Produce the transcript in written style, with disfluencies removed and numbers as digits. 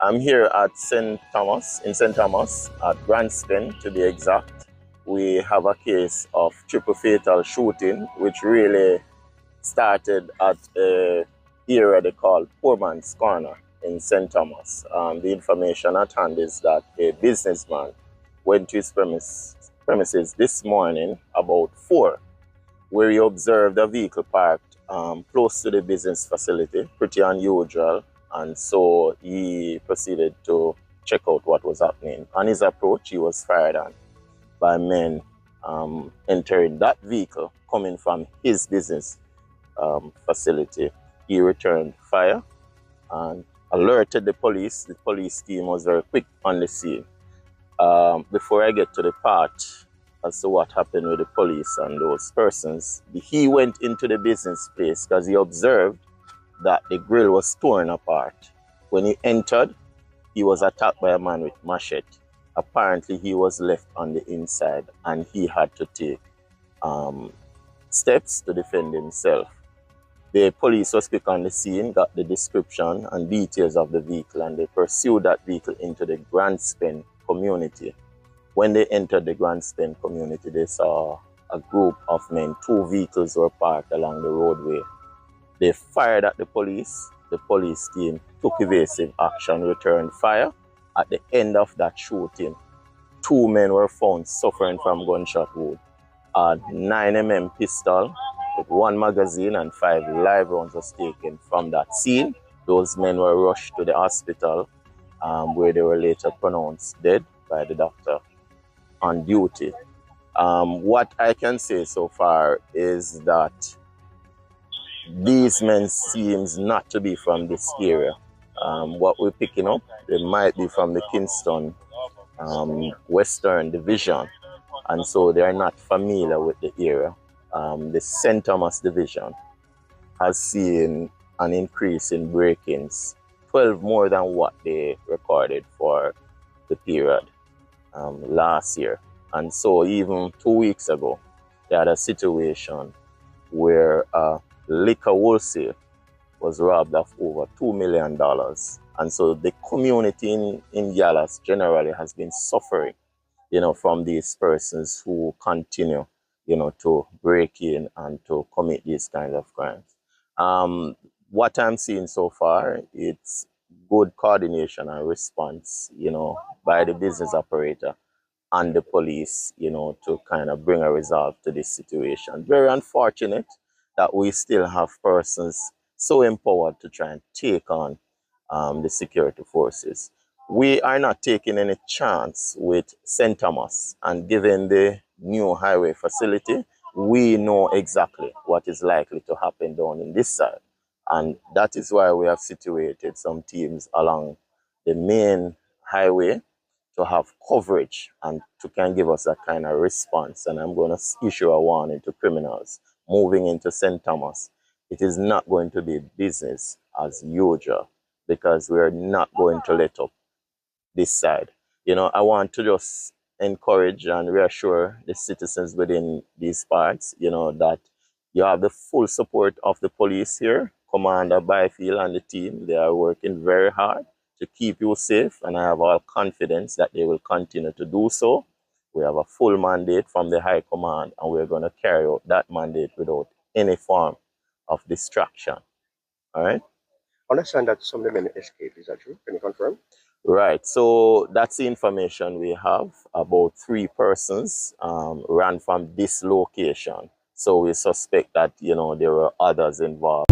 I'm here at St. Thomas, at Branston to be exact. We have a case of triple fatal shooting, which really started at an area they call Poor Man's Corner in St. Thomas. The information at hand is that a businessman went to his premises this morning about 4, where he observed a vehicle parked close to the business facility, pretty unusual, and so he proceeded to check out what was happening. On his approach, he was fired on by men entering that vehicle coming from his business facility. He returned fire and alerted the police. The police team was very quick on the scene. Before I get to the part as to what happened with the police and those persons, he went into the business place because he observed that the grill was torn apart. When he entered, he was attacked by a man with machete. Apparently, he was left on the inside and he had to take steps to defend himself. The police was quick on the scene, got the description and details of the vehicle, and they pursued that vehicle into the Grand Spend community. When they entered the Grand Spend community, they saw a group of men. 2 vehicles were parked along the roadway. They fired at the police. The police team took evasive action, returned fire. At the end of that shooting, 2 men were found suffering from gunshot wound. A 9mm pistol with 1 magazine and 5 live rounds was taken from that scene. Those men were rushed to the hospital where they were later pronounced dead by the doctor on duty. What I can say so far is that these men seems not to be from this area. What we're picking up, they might be from the Kingston Western Division, and so they are not familiar with the area. The St. Thomas Division has seen an increase in break-ins, 12 more than what they recorded for the period last year. And so even 2 weeks ago, they had a situation where liquor wholesale was robbed of over $2 million. And so the community in Dallas generally has been suffering, from these persons who continue, to break in and to commit these kinds of crimes. What I'm seeing so far, it's good coordination and response, by the business operator and the police, to kind of bring a resolve to this situation. Very unfortunate that we still have persons so empowered to try and take on the security forces. We are not taking any chance with St. Thomas, and given the new highway facility, we know exactly what is likely to happen down in this side. And that is why we have situated some teams along the main highway to have coverage and to can give us that kind of response. And I'm going to issue a warning to criminals moving into St. Thomas. It is not going to be business as usual, because we're not going to let up this side. I want to just encourage and reassure the citizens within these parts, that you have the full support of the police here. Commander Byfield and the team, they are working very hard to keep you safe, and I have all confidence that they will continue to do so. We have a full mandate from the High Command, and we're going to carry out that mandate without any form of distraction. All right? I understand that some of the men escaped. Is that true? Can you confirm? Right. So that's the information we have. About 3 persons ran from this location. So we suspect that, there were others involved.